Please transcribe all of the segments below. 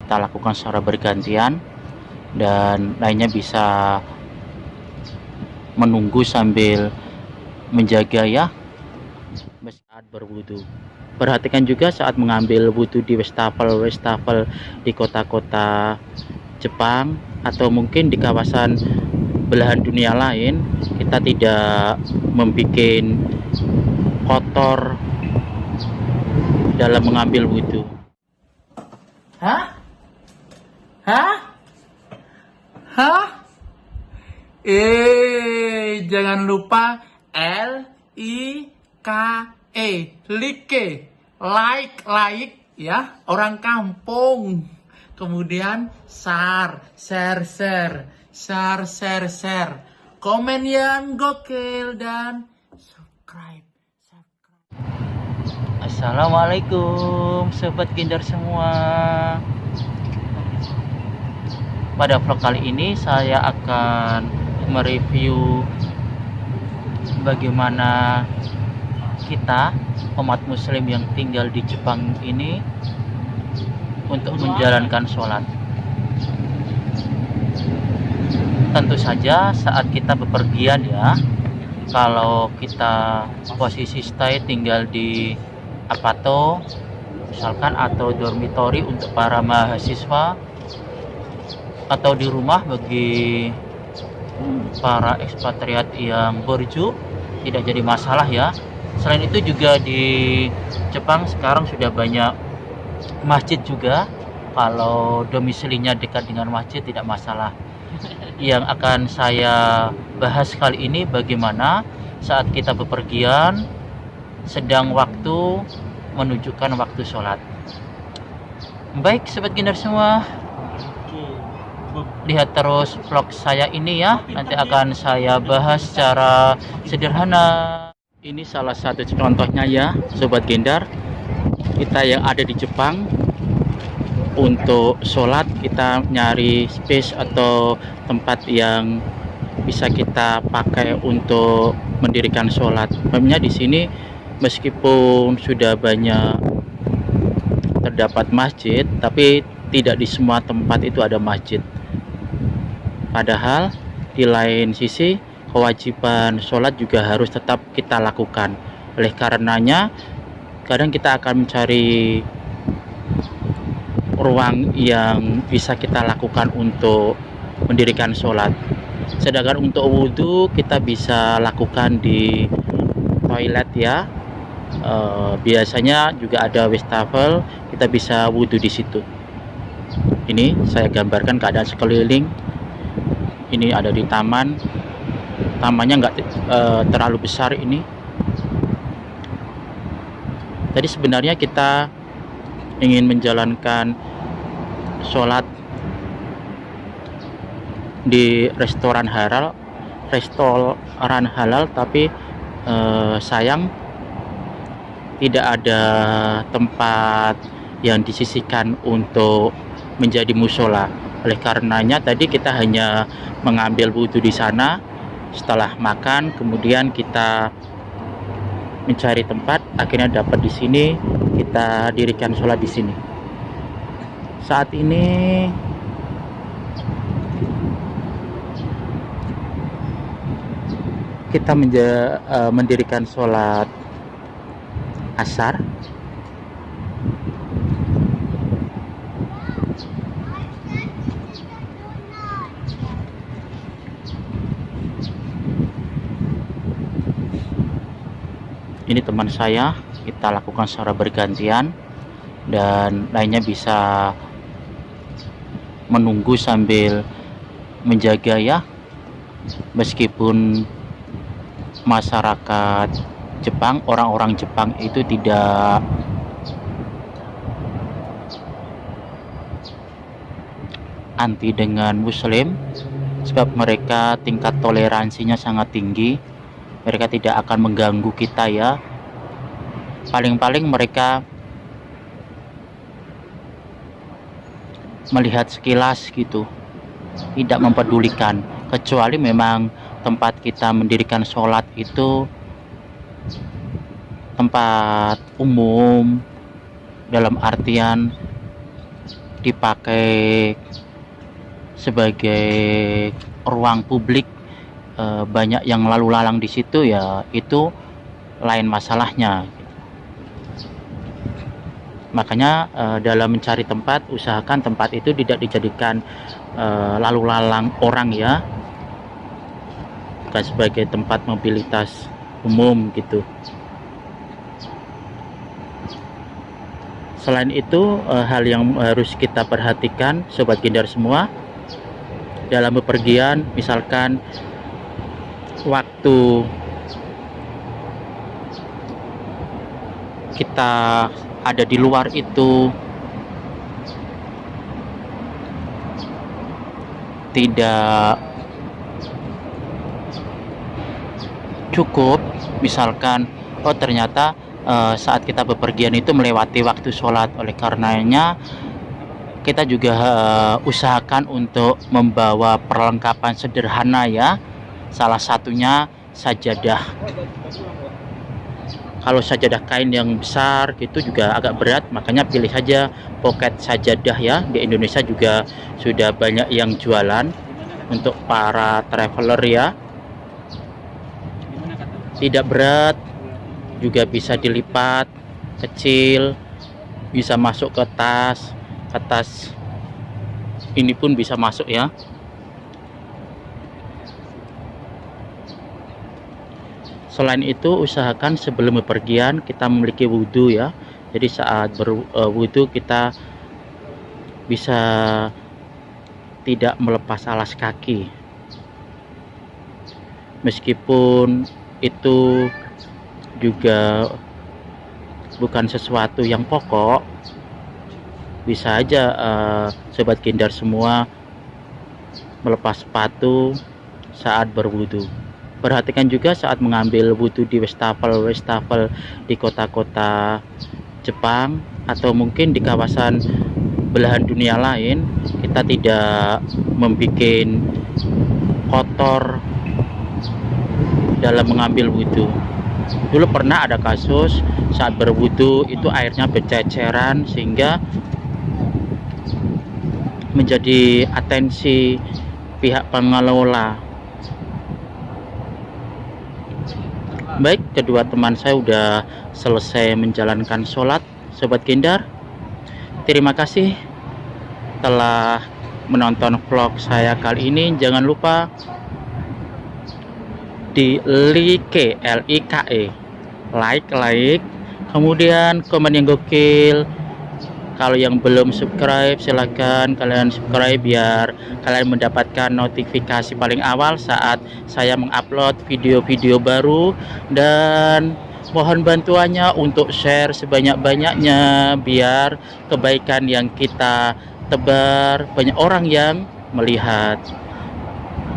kita lakukan secara bergantian, dan lainnya bisa menunggu sambil menjaga ya saat berwudu. Perhatikan juga saat mengambil wudu di wastafel di kota-kota Jepang atau mungkin di kawasan belahan dunia lain, kita tidak membuat kotor dalam mengambil wudu. Hah? Hah? Hah? Jangan lupa LIKE, like ya, orang kampung. Kemudian share, komen yang gokil dan subscribe. Assalamualaikum sobat Kinder semua. Pada vlog kali ini saya akan mereview bagaimana kita umat muslim yang tinggal di Jepang ini untuk menjalankan sholat. Tentu saja saat kita bepergian ya, kalau kita posisi stay tinggal di apato misalkan, atau dormitory untuk para mahasiswa, atau di rumah bagi para ekspatriat yang borju, tidak jadi masalah ya. Selain itu juga di Jepang sekarang sudah banyak masjid juga. Kalau domisilinya dekat dengan masjid tidak masalah. Yang akan saya bahas kali ini bagaimana saat kita bepergian sedang waktu menunjukkan waktu sholat. Baik sobat Kinder semua, lihat terus vlog saya ini ya, nanti akan saya bahas secara sederhana. Ini salah satu contohnya ya sobat Gendar, kita yang ada di Jepang untuk sholat kita nyari space atau tempat yang bisa kita pakai untuk mendirikan sholat. Memangnya di sini meskipun sudah banyak terdapat masjid, tapi tidak di semua tempat itu ada masjid. Padahal di lain sisi kewajiban sholat juga harus tetap kita lakukan. Oleh karenanya kadang kita akan mencari ruang yang bisa kita lakukan untuk mendirikan sholat. Sedangkan untuk wudhu kita bisa lakukan di toilet ya. Biasanya juga ada wastafel, kita bisa wudhu di situ. Ini saya gambarkan keadaan sekeliling. Ini ada di taman. Tamannya nggak terlalu besar ini. Tadi sebenarnya kita ingin menjalankan sholat di restoran halal, tapi sayang tidak ada tempat yang disisihkan untuk menjadi musola. Oleh karenanya tadi kita hanya mengambil wudhu di sana. Setelah makan kemudian kita mencari tempat, akhirnya dapat di sini, kita dirikan sholat di sini. Saat ini kita mendirikan sholat asar. Ini teman saya, kita lakukan secara bergantian, dan lainnya bisa menunggu sambil menjaga ya. Meskipun masyarakat Jepang, orang-orang Jepang itu tidak anti dengan muslim, sebab mereka tingkat toleransinya sangat tinggi. Mereka tidak akan mengganggu kita ya. Paling-paling mereka melihat sekilas gitu, tidak mempedulikan. Kecuali memang tempat kita mendirikan sholat itu tempat umum, dalam artian dipakai sebagai ruang publik, banyak yang lalu lalang di situ, ya itu lain masalahnya. Makanya dalam mencari tempat, usahakan tempat itu tidak dijadikan lalu lalang orang ya, bukan sebagai tempat mobilitas umum gitu. Selain itu, hal yang harus kita perhatikan Sobat Gendar semua dalam bepergian, misalkan waktu kita ada di luar itu tidak cukup, misalkan ternyata saat kita bepergian itu melewati waktu sholat, oleh karenanya kita juga usahakan untuk membawa perlengkapan sederhana ya, salah satunya sajadah. Kalau sajadah kain yang besar gitu juga agak berat, makanya pilih saja pocket sajadah ya. Di Indonesia juga sudah banyak yang jualan untuk para traveler ya. Tidak berat, juga bisa dilipat, kecil, bisa masuk ke tas ini pun bisa masuk ya. Selain itu, usahakan sebelum bepergian kita memiliki wudhu ya. Jadi saat berwudhu kita bisa tidak melepas alas kaki, meskipun itu juga bukan sesuatu yang pokok. Bisa aja Sobat Gendar semua melepas sepatu saat berwudhu. Perhatikan juga saat mengambil wudhu di wastafel di kota-kota Jepang atau mungkin di kawasan belahan dunia lain, kita tidak membuat kotor dalam mengambil wudhu. Dulu pernah ada kasus saat berwudhu itu airnya berceceran, sehingga menjadi atensi pihak pengelola. Baik, kedua teman saya udah selesai menjalankan sholat Sobat Gendar. Terima kasih telah menonton vlog saya kali ini. Jangan lupa di like, like, kemudian komen yang gokil. Kalau yang belum subscribe, silahkan kalian subscribe biar kalian mendapatkan notifikasi paling awal saat saya mengupload video-video baru. Dan mohon bantuannya untuk share sebanyak-banyaknya biar kebaikan yang kita tebar banyak orang yang melihat.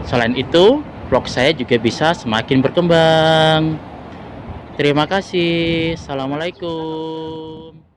Selain itu, vlog saya juga bisa semakin berkembang. Terima kasih. Assalamualaikum.